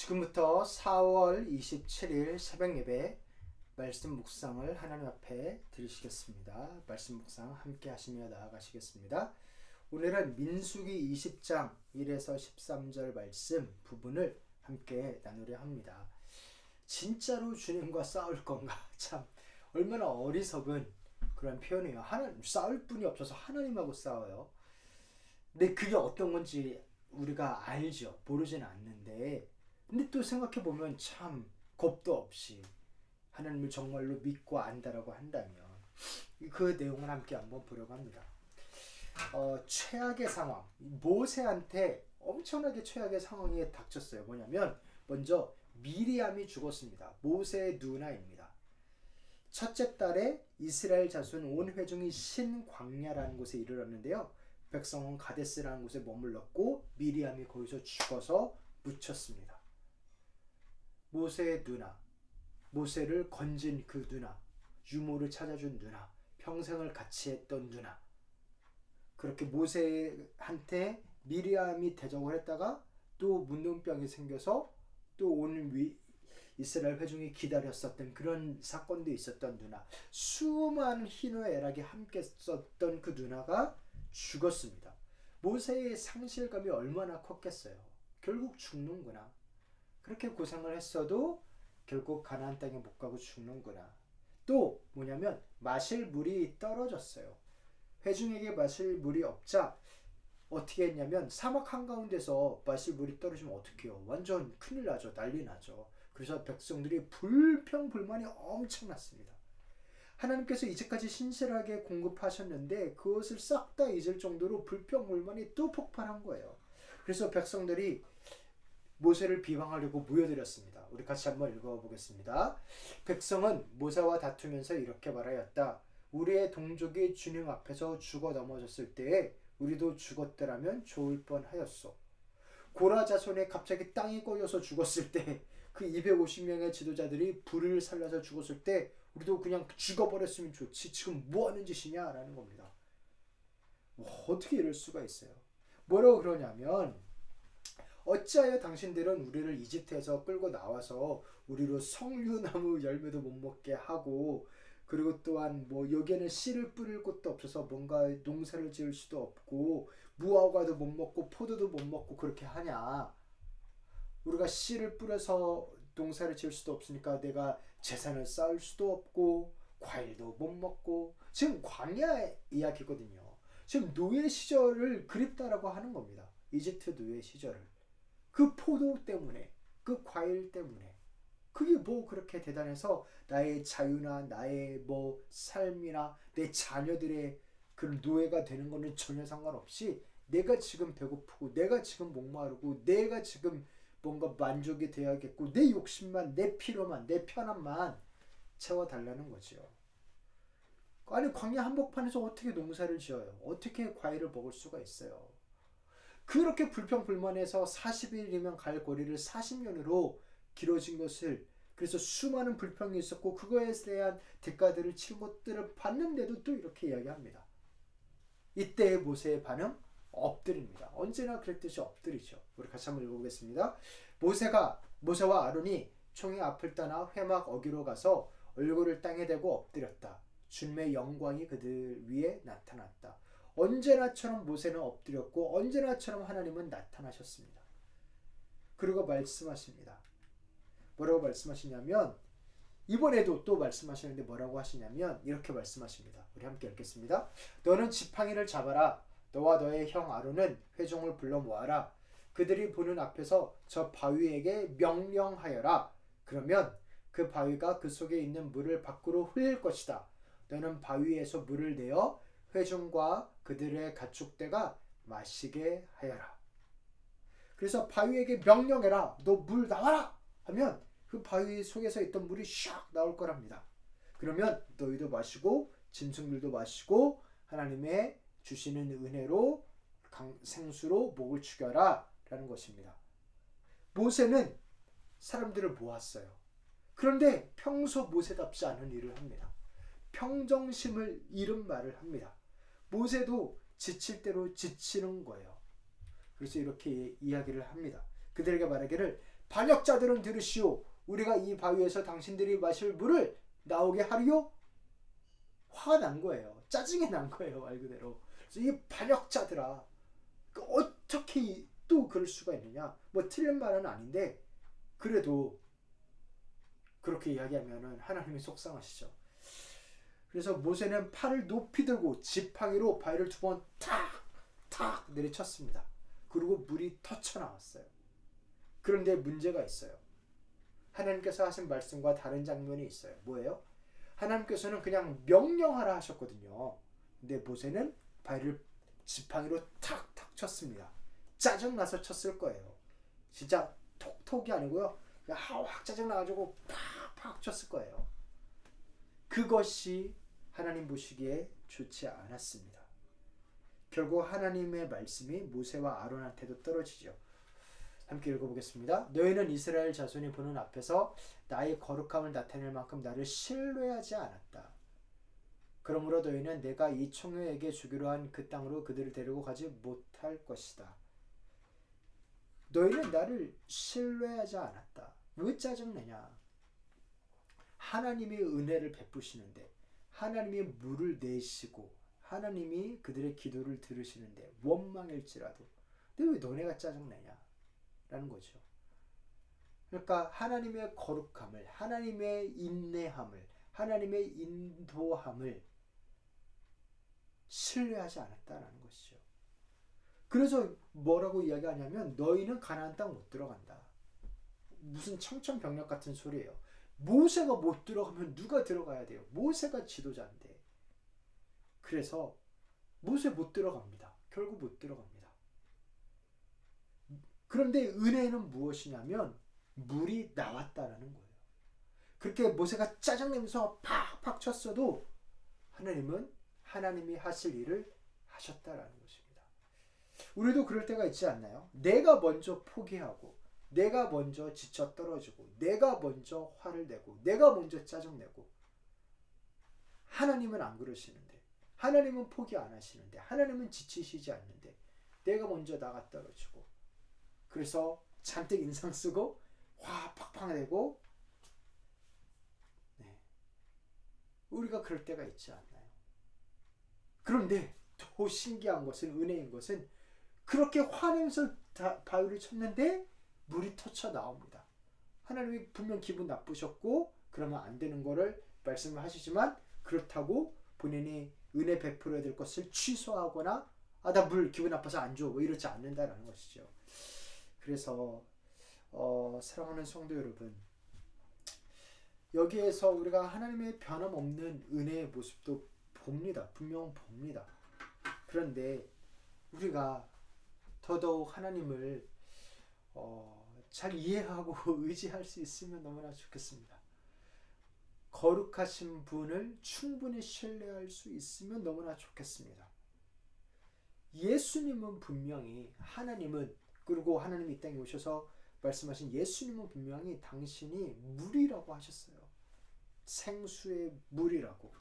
지금부터 4월 27일 새벽 예배 말씀 묵상을 하나님 앞에 드리시겠습니다. 말씀 묵상 함께 하시며 나아가시겠습니다. 오늘은 민수기 20장 1에서 13절 말씀 부분을 함께 나누려 합니다. 진짜로 주님과 싸울 건가? 참 얼마나 어리석은 그런 표현이에요. 싸울 분이 없어서 하나님하고 싸워요. 근데 그게 어떤 건지 우리가 알죠. 모르지는 않는데 근데 또 생각해보면 참 겁도 없이 하나님을 정말로 믿고 안다라고 한다면 그 내용을 함께 한번 보려고 합니다. 최악의 상황, 모세한테 엄청나게 최악의 상황이 닥쳤어요. 뭐냐면 먼저 미리암이 죽었습니다. 모세의 누나입니다. 첫째 달에 이스라엘 자손 온 회중이 신 광야라는 곳에 이르렀는데요. 백성은 가데스라는 곳에 머물렀고 미리암이 거기서 죽어서 묻혔습니다. 모세의 누나, 모세를 건진 그 누나, 유모를 찾아준 누나, 평생을 같이 했던 누나. 그렇게 모세한테 미리암이 대적을 했다가 또 문둥병이 생겨서 또 온 이스라엘 회중이 기다렸었던 그런 사건도 있었던 누나. 수많은 희노 애락이 함께 썼던 그 누나가 죽었습니다. 모세의 상실감이 얼마나 컸겠어요. 결국 죽는구나. 그렇게 고생을 했어도 결국 가나안 땅에 못 가고 죽는구나. 또 뭐냐면 마실 물이 떨어졌어요. 회중에게 마실 물이 없자 어떻게 했냐면 사막 한가운데서 마실 물이 떨어지면 어떡해요. 완전 큰일 나죠. 난리 나죠. 그래서 백성들이 불평불만이 엄청났습니다. 하나님께서 이제까지 신실하게 공급하셨는데 그것을 싹 다 잊을 정도로 불평불만이 또 폭발한 거예요. 그래서 백성들이 모세를 비방하려고 모여들었습니다. 우리 같이 한번 읽어보겠습니다. 백성은 모세와 다투면서 이렇게 말하였다. 우리의 동족이 주님 앞에서 죽어 넘어졌을 때에 우리도 죽었더라면 좋을 뻔하였소. 고라 자손에 갑자기 땅이 꼬여서 죽었을 때 그 250명의 지도자들이 불을 살려서 죽었을 때 우리도 그냥 죽어버렸으면 좋지 지금 뭐하는 짓이냐 라는 겁니다. 어떻게 이럴 수가 있어요. 뭐라고 그러냐면 어찌하여 당신들은 우리를 이집트에서 끌고 나와서 우리로 석류나무 열매도 못 먹게 하고 그리고 또한 여기에는 씨를 뿌릴 곳도 없어서 뭔가 농사를 지을 수도 없고 무화과도 못 먹고 포도도 못 먹고 그렇게 하냐. 우리가 씨를 뿌려서 농사를 지을 수도 없으니까 내가 재산을 쌓을 수도 없고 과일도 못 먹고 지금 광야 이야기거든요. 지금 노예 시절을 그립다라고 하는 겁니다. 이집트 노예 시절을. 그 포도 때문에 그 과일 때문에 그게 뭐 그렇게 대단해서 나의 자유나 나의 삶이나 내 자녀들의 그런 노예가 되는 거는 전혀 상관없이 내가 지금 배고프고 내가 지금 목마르고 내가 지금 뭔가 만족이 돼야겠고 내 욕심만 내 필요만 내 편함만 채워달라는 거죠. 아니 광야 한복판에서 어떻게 농사를 지어요? 어떻게 과일을 먹을 수가 있어요? 그렇게 불평불만해서 40일이면 갈 거리를 40년으로 길어진 것을 그래서 수많은 불평이 있었고 그거에 대한 대가들을 치른 것들을 봤는데도 또 이렇게 이야기합니다. 이때의 모세의 반응 엎드립니다. 언제나 그랬듯이 엎드리죠. 우리 같이 한번 읽어보겠습니다. 모세와 아론이 총의 앞을 떠나 회막 어기로 가서 얼굴을 땅에 대고 엎드렸다. 주님의 영광이 그들 위에 나타났다. 언제나처럼 모세는 엎드렸고 언제나처럼 하나님은 나타나셨습니다. 그리고 말씀하십니다. 뭐라고 말씀하시냐면 이번에도 또 말씀하시는데 뭐라고 하시냐면 이렇게 말씀하십니다. 우리 함께 읽겠습니다. 너는 지팡이를 잡아라. 너와 너의 형 아론은 회중을 불러 모아라. 그들이 보는 앞에서 저 바위에게 명령하여라. 그러면 그 바위가 그 속에 있는 물을 밖으로 흘릴 것이다. 너는 바위에서 물을 내어 회중과 그들의 가축대가 마시게 하여라. 그래서 바위에게 명령해라. 너 물 나와라 하면 그 바위 속에서 있던 물이 샥 나올 거랍니다. 그러면 너희도 마시고 짐승들도 마시고 하나님의 주시는 은혜로 생수로 목을 축여라 라는 것입니다. 모세는 사람들을 모았어요. 그런데 평소 모세답지 않은 일을 합니다. 평정심을 잃은 말을 합니다. 모세도 지칠 대로 지치는 거예요. 그래서 이렇게 이야기를 합니다. 그들에게 말하기를 반역자들은 들으시오. 우리가 이 바위에서 당신들이 마실 물을 나오게 하리요? 화가 난 거예요. 짜증이 난 거예요. 말 그대로. 그래서 이 반역자들아, 어떻게 또 그럴 수가 있느냐. 뭐 틀린 말은 아닌데 그래도 그렇게 이야기하면 하나님이 속상하시죠. 그래서 모세는 팔을 높이 들고 지팡이로 바위를 2번 탁 내리쳤습니다. 그리고 물이 터쳐나왔어요. 그런데 문제가 있어요. 하나님께서 하신 말씀과 다른 장면이 있어요. 뭐예요? 하나님께서는 그냥 명령하라 하셨거든요. 근데 모세는 바위를 지팡이로 탁 쳤습니다. 짜증나서 쳤을 거예요. 진짜 톡톡이 아니고요. 확 짜증나가지고 팍 쳤을 거예요. 그것이 하나님 보시기에 좋지 않았습니다. 결국 하나님의 말씀이 모세와 아론한테도 떨어지죠. 함께 읽어보겠습니다. 너희는 이스라엘 자손이 보는 앞에서 나의 거룩함을 나타낼 만큼 나를 신뢰하지 않았다. 그러므로 너희는 내가 이 총회에게 주기로 한 그 땅으로 그들을 데리고 가지 못할 것이다. 너희는 나를 신뢰하지 않았다. 왜 짜증내냐? 하나님이 은혜를 베푸시는데, 하나님이 물을 내시고, 하나님이 그들의 기도를 들으시는데 원망일지라도 근데 왜 너네가 짜증내냐? 라는 거죠. 그러니까 하나님의 거룩함을, 하나님의 인내함을, 하나님의 인도함을 신뢰하지 않았다라는 것이죠. 그래서 뭐라고 이야기하냐면 너희는 가나안 땅 못 들어간다. 무슨 청천벽력 같은 소리예요. 모세가 못 들어가면 누가 들어가야 돼요? 모세가 지도자인데. 그래서 모세 못 들어갑니다. 결국 못 들어갑니다. 그런데 은혜는 무엇이냐면 물이 나왔다라는 거예요. 그렇게 모세가 짜증내면서 팍팍 쳤어도 하나님은 하나님이 하실 일을 하셨다라는 것입니다. 우리도 그럴 때가 있지 않나요? 내가 먼저 포기하고, 내가 먼저 지쳐 떨어지고, 내가 먼저 화를 내고, 내가 먼저 짜증내고, 하나님은 안 그러시는데, 하나님은 포기 안 하시는데, 하나님은 지치시지 않는데 내가 먼저 나가 떨어지고, 그래서 잔뜩 인상 쓰고 화 팍팍 내고, 우리가 그럴 때가 있지 않나요? 그런데 더 신기한 것은, 은혜인 것은 그렇게 화내면서 바위를 쳤는데 물이 터쳐 나옵니다. 하나님이 분명 기분 나쁘셨고 그러면 안 되는 거를 말씀을 하시지만, 그렇다고 본인이 은혜 베풀어야 될 것을 취소하거나 나 물 기분 나빠서 안 줘, 뭐 이러지 않는다라는 것이죠. 그래서 사랑하는 성도 여러분, 여기에서 우리가 하나님의 변함없는 은혜의 모습도 봅니다. 분명 봅니다. 그런데 우리가 더더욱 하나님을 잘 이해하고 의지할 수 있으면 너무나 좋겠습니다. 거룩하신 분을 충분히 신뢰할 수 있으면 너무나 좋겠습니다. 예수님은 분명히, 하나님은, 그리고 하나님이 이 땅에 오셔서 말씀하신 예수님은 분명히 당신이 물이라고 하셨어요. 생수의 물이라고.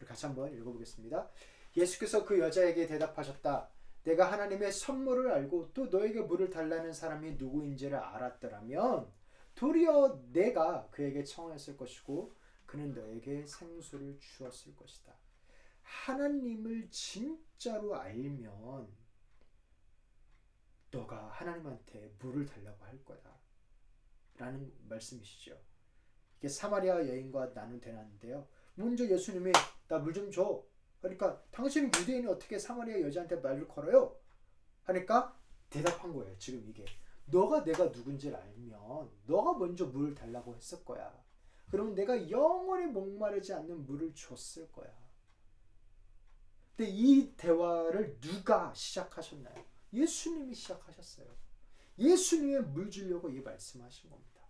같이 한번 읽어보겠습니다. 예수께서 그 여자에게 대답하셨다. 내가 하나님의 선물을 알고 또 너에게 물을 달라는 사람이 누구인지를 알았더라면 도리어 내가 그에게 청하였을 것이고 그는 너에게 생수를 주었을 것이다. 하나님을 진짜로 알면 너가 하나님한테 물을 달라고 할 거다 라는 말씀이시죠. 이게 사마리아 여인과 나눈 대화인데요. 먼저 예수님이 나 물 좀 줘. 그러니까 당신 유대인이 어떻게 사마리아 여자한테 말을 걸어요? 하니까 대답한 거예요. 지금 이게 너가 내가 누군지를 알면 너가 먼저 물을 달라고 했을 거야. 그러면 내가 영원히 목마르지 않는 물을 줬을 거야. 근데 이 대화를 누가 시작하셨나요? 예수님이 시작하셨어요. 예수님의 물 주려고 이 말씀하신 겁니다.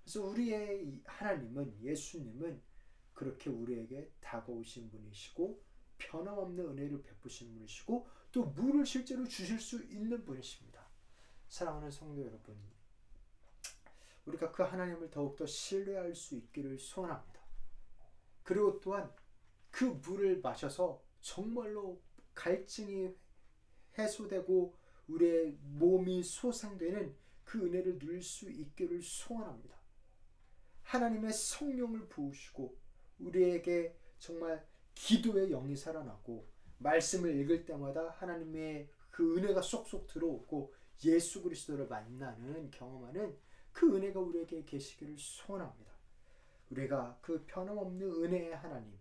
그래서 우리의 하나님은, 예수님은 그렇게 우리에게 다가오신 분이시고 변함없는 은혜를 베푸시는 분이시고 또 물을 실제로 주실 수 있는 분이십니다. 사랑하는 성도 여러분, 우리가 그 하나님을 더욱더 신뢰할 수 있기를 소원합니다. 그리고 또한 그 물을 마셔서 정말로 갈증이 해소되고 우리의 몸이 소생되는 그 은혜를 누릴 수 있기를 소원합니다. 하나님의 성령을 부으시고 우리에게 정말 기도의 영이 살아나고 말씀을 읽을 때마다 하나님의 그 은혜가 쏙쏙 들어오고 예수 그리스도를 만나는 경험하는 그 은혜가 우리에게 계시기를 소원합니다. 우리가 그 변함없는 은혜의 하나님,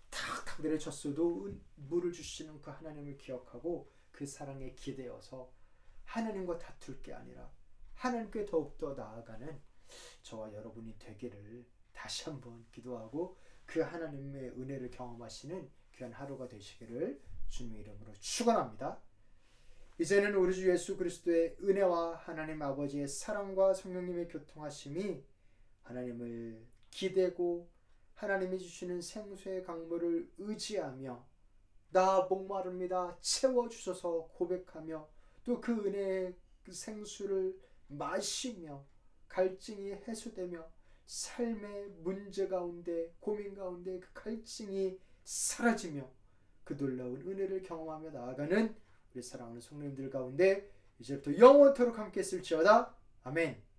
탁탁 내려쳤어도 물을 주시는 그 하나님을 기억하고 그 사랑에 기대어서 하나님과 다툴 게 아니라 하나님께 더욱더 나아가는 저와 여러분이 되기를 다시 한번 기도하고 그 하나님의 은혜를 경험하시는 귀한 하루가 되시기를 주님의 이름으로 축원합니다. 이제는 우리 주 예수 그리스도의 은혜와 하나님 아버지의 사랑과 성령님의 교통하심이 하나님을 기대고 하나님이 주시는 생수의 강물을 의지하며 나 목마릅니다 채워주셔서 고백하며 또 그 은혜의 그 생수를 마시며 갈증이 해소되며 삶의 문제 가운데 고민 가운데 그 갈증이 사라지며 그 놀라운 은혜를 경험하며 나아가는 우리 사랑하는 성도님들 가운데 이제부터 영원토록 함께 있을지어다. 아멘.